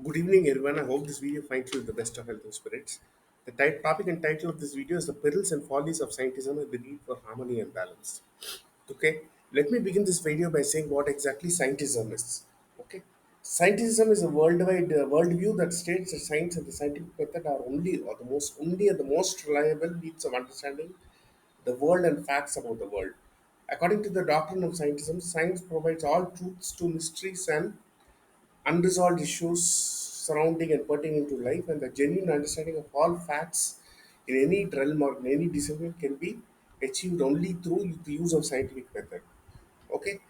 Good evening, everyone. I hope this video finds you with the best of health and spirits. The topic and title of this video is the perils and follies of scientism and the need for harmony and balance. Okay, let me begin this video by saying what exactly scientism is. Okay, scientism is a worldwide worldview that states that science and the scientific method are only the most reliable means of understanding the world and facts about the world. According to the doctrine of scientism, science provides all truths to mysteries and unresolved issues surrounding and pertaining to life, and the genuine understanding of all facts in any realm or in any discipline can be achieved only through the use of scientific method. Okay,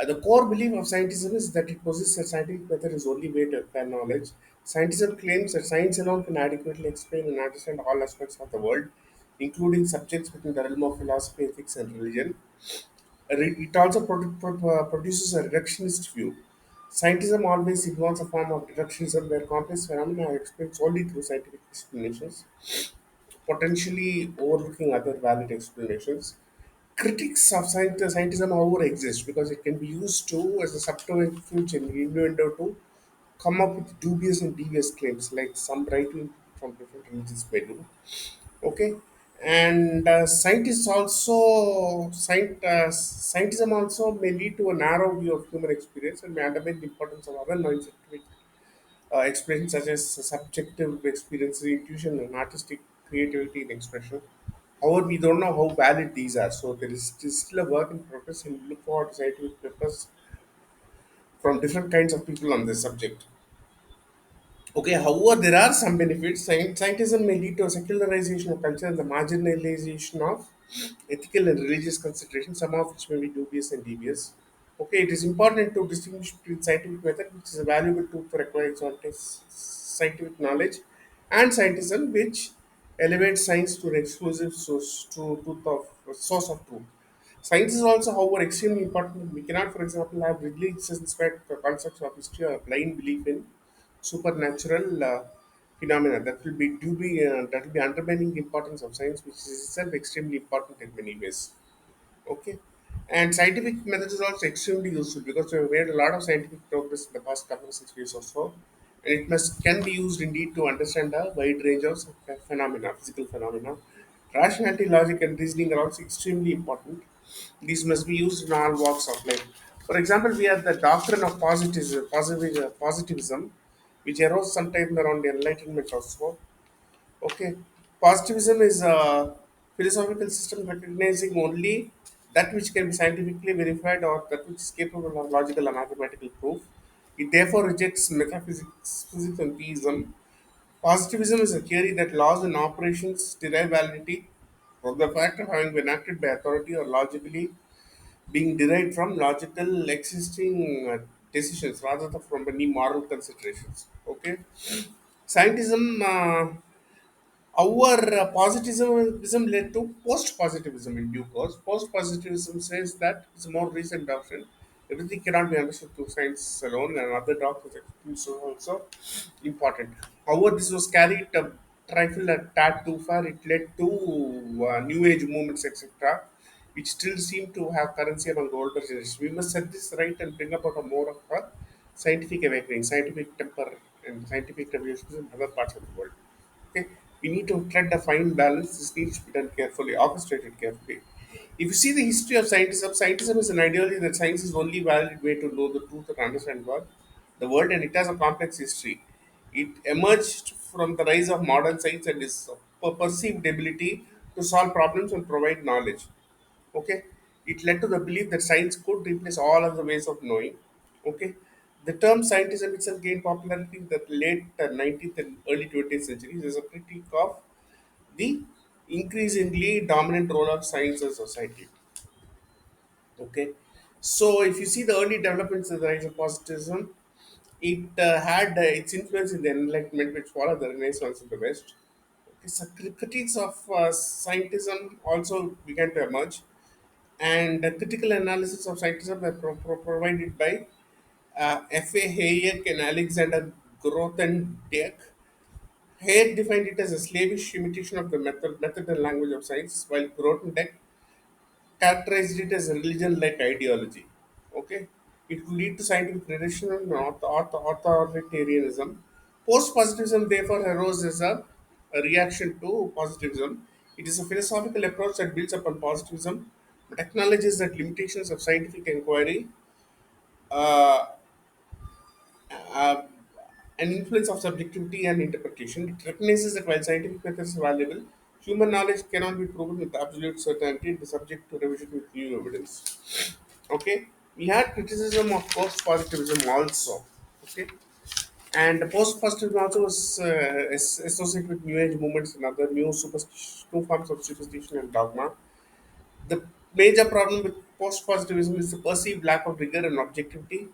the core belief of scientism is that it possesses a scientific method is only way to acquire knowledge. Scientism claims that science alone can adequately explain and understand all aspects of the world, including subjects within the realm of philosophy, ethics, and religion. It also produces a reductionist view. Scientism always involves a form of reductionism where complex phenomena are explained solely through scientific explanations, potentially overlooking other valid explanations. Critics of scientism, however, exist because it can be used to as a subterfuge and innuendo to come up with dubious and devious claims, like some right wing from different religions may do. Okay, and scientism also may lead to a narrow view of human experience and may undermine the importance of other non-scientific expressions such as subjective experiences, intuition, and artistic creativity in expression. However, we don't know how valid these are, so there is still a work in progress, and we look forward to scientific papers from different kinds of people on this subject. Okay, however, there are some benefits. Scientism may lead to a secularization of culture and the marginalization of ethical and religious considerations, some of which may be dubious and devious. Okay, it is important to distinguish between scientific method, which is a valuable tool for acquiring scientific knowledge, and scientism, which elevates science to an exclusive source of truth. Science is also, however, extremely important. We cannot, for example, have religious-inspired concepts of history or a blind belief in supernatural phenomena. That will be undermining the importance of science, which is itself extremely important in many ways. Okay, and scientific methods is also extremely useful because we have made a lot of scientific progress in the past couple of centuries or so, and it must can be used indeed to understand a wide range of phenomena, physical phenomena. Rationality, logic, and reasoning are also extremely important. These must be used in all walks of life. For example, we have the doctrine of positivism, which arose sometime around the Enlightenment or so. Okay, positivism is a philosophical system recognizing only that which can be scientifically verified or that which is capable of logical and mathematical proof. It therefore rejects metaphysics, physics, and theism. Positivism is a theory that laws and operations derive validity from the fact of having been acted by authority or logically being derived from logical existing decisions rather than from any moral considerations. Okay, scientism. Our positivism led to post-positivism in due course. Post-positivism says that it's a more recent doctrine. Everything cannot be understood through science alone, and other doctrines are also important. However, this was carried a trifle a tad too far. It led to New Age movements, etc., which still seem to have currency among older generations. We must set this right and bring about a more of a scientific awakening, scientific temper, and scientific revolutions in other parts of the world. Okay, we need to tread a fine balance. This needs to be done carefully, orchestrated carefully. If you see the history of scientism is an ideology that science is the only valid way to know the truth and understand the world, and it has a complex history. It emerged from the rise of modern science and its perceived ability to solve problems and provide knowledge. Okay, it led to the belief that science could replace all other ways of knowing. Okay, the term scientism itself gained popularity in the late 19th and early 20th centuries as a critique of the increasingly dominant role of science in society. Okay, so if you see the early developments of the rise of positivism, it had its influence in the Enlightenment, which followed the Renaissance in the West. Okay, so critiques of scientism also began to emerge, and the critical analysis of scientism were provided by F.A. Hayek and Alexander Grothendieck. Hayek defined it as a slavish imitation of the method and language of science, while Grothendieck characterized it as a religion-like ideology. Okay, it could lead to scientific tradition and authoritarianism. Post-positivism therefore arose as a reaction to positivism. It is a philosophical approach that builds upon positivism, but acknowledges that limitations of scientific inquiry, uh, uh, and influence of subjectivity and interpretation. It recognizes that while scientific methods are valuable, human knowledge cannot be proven with absolute certainty. It is subject to revision with new evidence. Okay, we had criticism of post-positivism also. Okay, and the post-positivism also was associated with New Age movements and other new forms of superstition and dogma. The major problem with post-positivism is the perceived lack of rigor and objectivity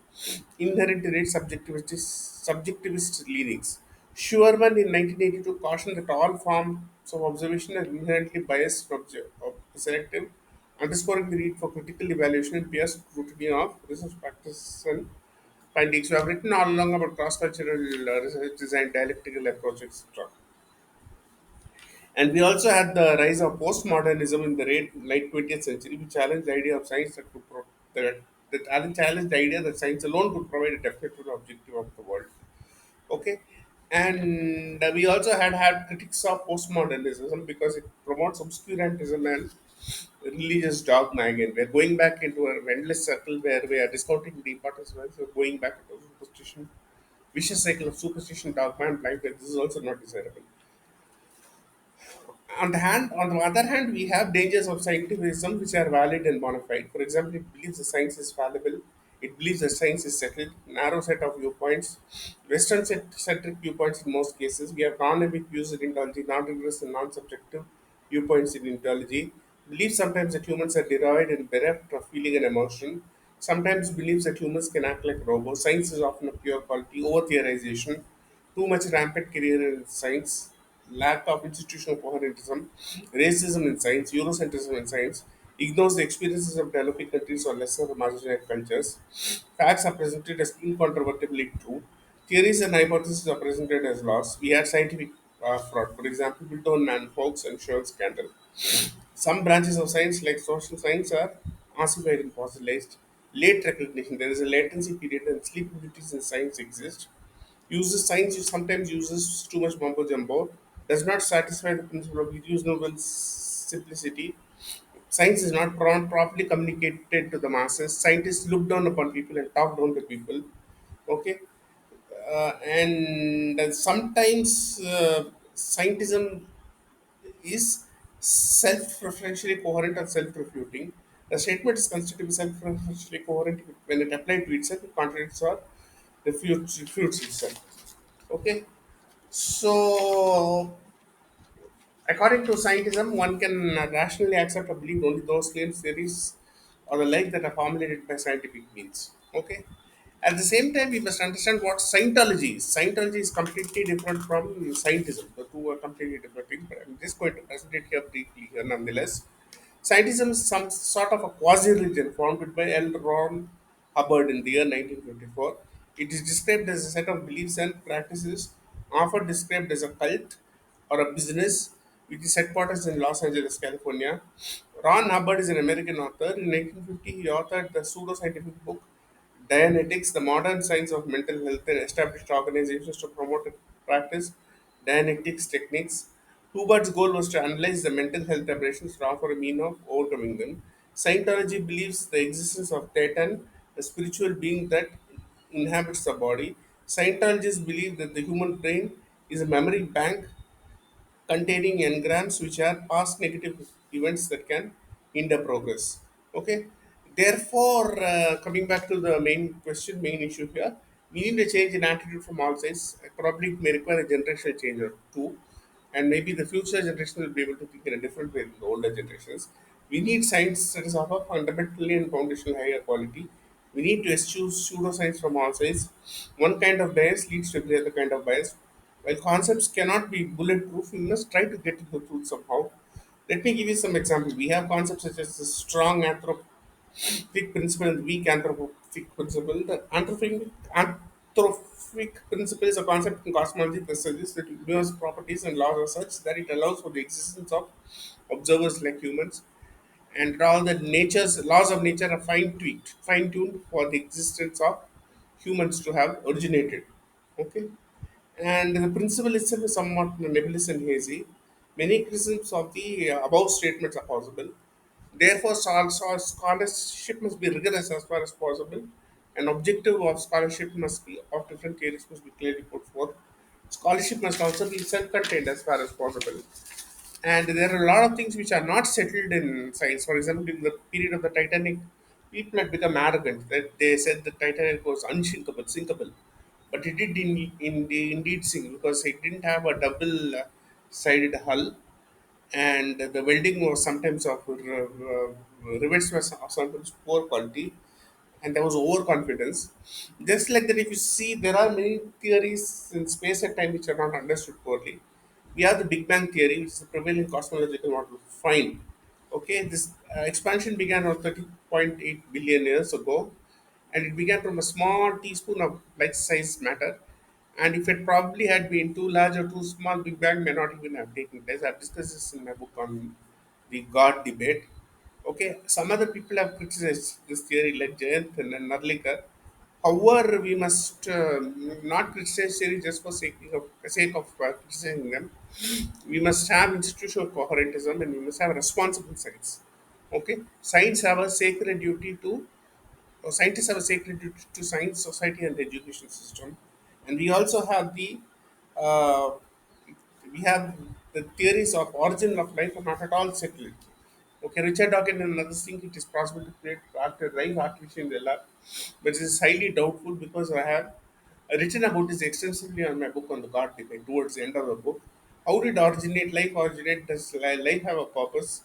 inherent in its subjectivist leanings. Schuerman in 1982 cautioned that all forms of observation are inherently biased and selective, underscoring the need for critical evaluation and peer scrutiny of research practices and findings. We have written all along about cross-cultural research design, dialectical approach, etc. And we also had the rise of postmodernism in the late 20th century, which challenged the idea of science that challenged the idea that science alone could provide a definitive objective of the world. Okay, and we also had critics of postmodernism because it promotes obscurantism and religious dogma again. We're going back into an endless circle where we are discounting the importance of science. We're going back into superstition, vicious cycle of superstition, dogma, and blind faith. This is also not desirable. On the other hand, we have dangers of scientificism which are valid and bona fide. For example, it believes the science is fallible. It believes that science is settled. Narrow set of viewpoints, Western-centric viewpoints in most cases. We have non-epic views in ecology, non-rigorous and non-subjective viewpoints in ecology. Believes sometimes that humans are derived and bereft of feeling and emotion. Sometimes believes that humans can act like robots. Science is often a pure quality, over theorization, too much rampant career in science, lack of institutional coherentism, racism in science, Eurocentrism in science, ignores the experiences of developing countries or lesser marginalized cultures. Facts are presented as incontrovertibly true. Theories and hypotheses are presented as laws. We had scientific fraud, for example, built on man hoax and Sherlock scandal. Some branches of science, like social science, are ossified and fossilized. Late recognition. There is a latency period and sleepabilities in science exist. Uses science sometimes uses too much mumbo jumbo, does not satisfy the principle of reasonable simplicity. Science is not properly communicated to the masses. Scientists look down upon people and talk down to people. Okay, and sometimes scientism is self-referentially coherent or self-refuting. The statement is considered to be self-referentially coherent when it applied to itself, it contradicts or refutes itself. Okay, so according to scientism, one can rationally accept or believe only those claims, theories, or the like that are formulated by scientific means. Okay. At the same time, we must understand what Scientology is. Scientology is completely different from scientism. The two are completely different things, but I'm just going to present it here briefly here nonetheless. Scientism is some sort of a quasi-religion founded by L. Ron Hubbard in the year 1954. It is described as a set of beliefs and practices, often described as a cult or a business, which is headquarters in Los Angeles, California. Ron Hubbard is an American author. In 1950, he authored the pseudoscientific book Dianetics, the modern science of mental health, and established organizations to promote and practice Dianetics techniques. Hubert's goal was to analyze the mental health aberrations to offer a mean of overcoming them. Scientology believes the existence of Thetan, a spiritual being that inhabits the body. Scientologists believe that the human brain is a memory bank containing engrams which are past negative events that can hinder progress. Okay. Therefore, coming back to the main question, main issue here, we need a change in attitude from all sides. Probably it may require a generational change or two, and maybe the future generation will be able to think in a different way than the older generations. We need science that is of a fundamentally and foundational higher quality. We need to eschew pseudoscience from all sides. One kind of bias leads to every other kind of bias. While concepts cannot be bulletproof, we must try to get to the truth somehow. Let me give you some examples. We have concepts such as the strong anthropic principle and weak anthropic principle. The anthropic principle is a concept in cosmology that suggests that universe properties and laws are such that it allows for the existence of observers like humans, and all the nature's laws of nature are fine tuned for the existence of humans to have originated. Okay, and the principle itself is somewhat nebulous and hazy. Many criticisms of the above statements are possible. Therefore, scholarship must be rigorous as far as possible. An objective of scholarship must be of different theories must be clearly put forth. Scholarship must also be self-contained as far as possible. And there are a lot of things which are not settled in science. For example, in the period of the Titanic, people had become arrogant that they said the Titanic was unsinkable, sinkable. But it did indeed sink because it didn't have a double sided hull, and the welding was sometimes of rivets was sometimes poor quality, and there was overconfidence. Just like that, if you see, there are many theories in space and time which are not understood poorly. We have the Big Bang theory, which is the prevailing cosmological model. Fine. Okay, this expansion began around 30.8 billion years ago, and it began from a small teaspoon of like-sized matter. And if it probably had been too large or too small, Big Bang may not even have taken place. I've discussed this in my book on the God debate. Okay, some other people have criticized this theory, like Jayant and Narlikar. However, we must not criticize theory just for sake of criticizing them. We must have institutional coherentism, and we must have responsible science. Okay, science have a sacred duty to scientists have a sacred duty to science, society, and the education system, and we also have uh, the theories of origin of life are not at all settled. Okay, Richard Dawkins and others think it is possible to create after life artificially in the lab, but it is highly doubtful because I have written about this extensively on my book on the God debate towards the end of the book. How did originate life originate? Does life have a purpose?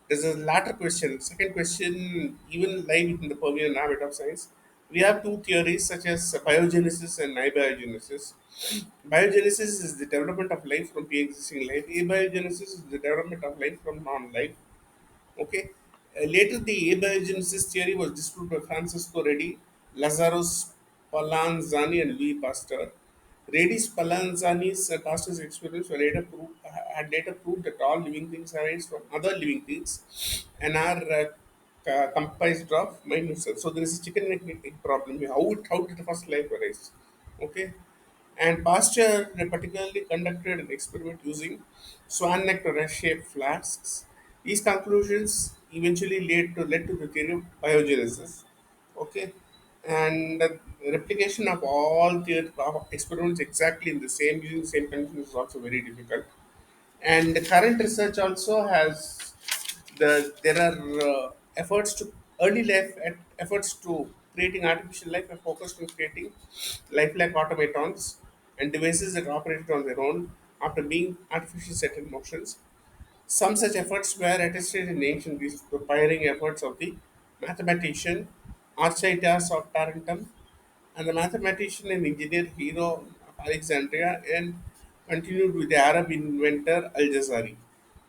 There's a latter question. Second question, even lie within the purview and ambit of science. We have two theories such as biogenesis and abiogenesis. Biogenesis is the development of life from pre-existing life. Abiogenesis is the development of life from non-life. Okay. Later, the abiogenesis theory was disproved by Francisco Redi, Lazarus Spallanzani, and Louis Pasteur. Redi Spallanzani's and Pasteur's experiments had later proved that all living things arise from other living things and are comprised of minute cells. So there is a chicken and egg problem here. How did the first life arise? Okay, and Pasteur particularly conducted an experiment using swan neck shaped flasks. These conclusions eventually led to the theory of biogenesis. Okay, and the replication of all the experiments exactly in the same using the same conditions is also very difficult. And the current research also has there are efforts to early life efforts to creating artificial life are focused on creating lifelike automatons and devices that operate on their own after being artificially set in motions. Some such efforts were attested in ancient Greece, the pioneering efforts of the mathematician Archytas of Tarentum and the mathematician and engineer hero of Alexandria, and continued with the Arab inventor Al Jazari.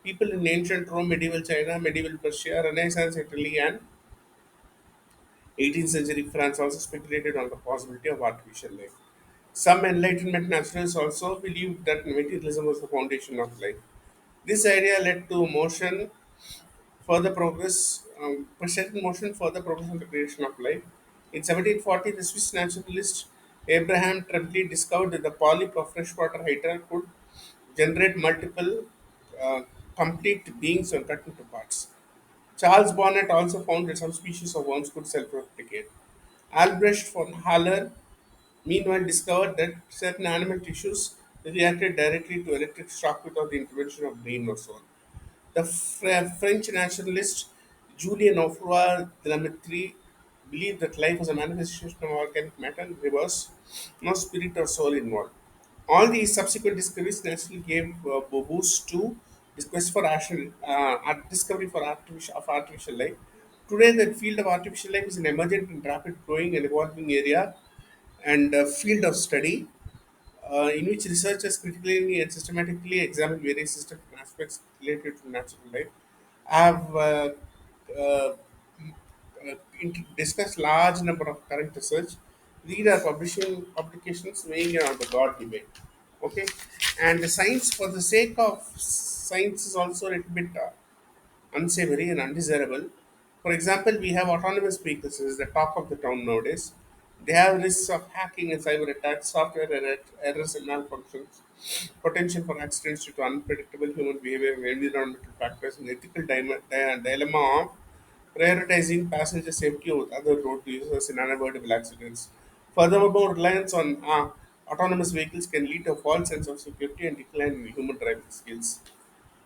People in ancient Rome, medieval China, medieval Persia, Renaissance Italy, and 18th century France also speculated on the possibility of artificial life. Some Enlightenment naturalists also believed that materialism was the foundation of life. This idea led to further progress, present motion, further progress on the creation of life. In 1740, the Swiss naturalist Abraham Tremblay discovered that the polyp of freshwater hydra could generate multiple uh, complete beings when cut into parts. Charles Bonnet also found that some species of worms could self-replicate. Albrecht von Haller, meanwhile, discovered that certain animal tissues reacted directly to electric shock without the intervention of brain or soul. The French nationalist Julien Offroy de la Mettrie believed that life was a manifestation of organic matter, there was no spirit or soul involved. All these subsequent discoveries naturally gave boost to this quest for discovery for artificial life. Today, the field of artificial life is an emergent and rapid growing and evolving area and field of study in which researchers critically and systematically examine various systems and aspects related to natural life. I have uh, discussed large number of current research. These are publishing publications weighing on the God debate. Okay, and the science for the sake of science is also a little bit unsavory and undesirable. For example, we have autonomous vehicles. This is the talk of the town nowadays. They have risks of hacking and cyber attacks, software errors and malfunctions, potential for accidents due to unpredictable human behavior and environmental factors, and ethical dilemma of prioritizing passenger safety over other road users in unavoidable accidents. Furthermore, reliance on autonomous vehicles can lead to a false sense of security and decline in human driving skills.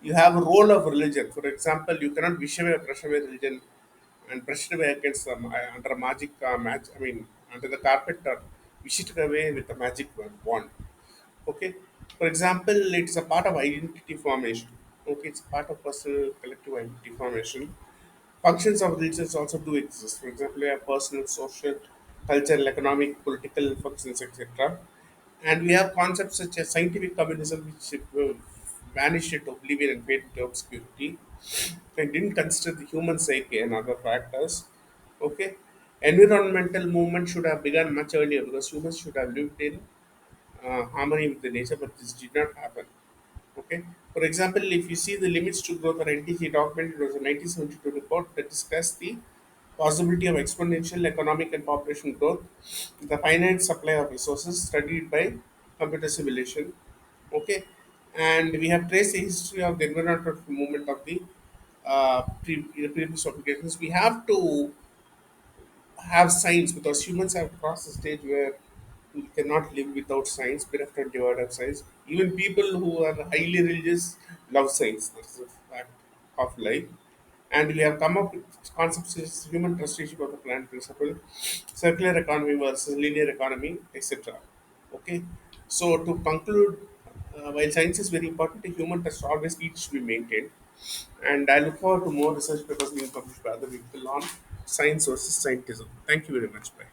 You have a role of religion. For example, you cannot wish away, brush away religion and brush it away against under a magic match. I mean, under the carpet or wish it away with a magic wand. Okay. For example, it is a part of identity formation. Okay, it's a part of personal collective identity formation. Functions of religions also do exist. For example, we have personal, social, cultural, economic, political functions, etc. And we have concepts such as scientific communism, which vanished into oblivion and faded into obscurity. And didn't consider the human psyche and other factors. Okay, environmental movement should have begun much earlier because humans should have lived in harmony with the nature, but this did not happen. Okay. For example, if you see the limits to growth or NTC document, it was a 1972 report that discussed the possibility of exponential economic and population growth, the finite supply of resources studied by computer simulation. Okay. And we have traced the history of the environmental movement of the previous applications. We have to have science because humans have crossed the stage where we cannot live without science, bereft and devoid of science. Even people who are highly religious love science. That's a fact of life. And we have come up with concepts such as human trusteeship of the planet principle, circular economy versus linear economy, etc. Okay. So to conclude, while science is very important, the human trust always needs to be maintained. And I look forward to more research papers being published by other people on science versus scientism. Thank you very much. Bye.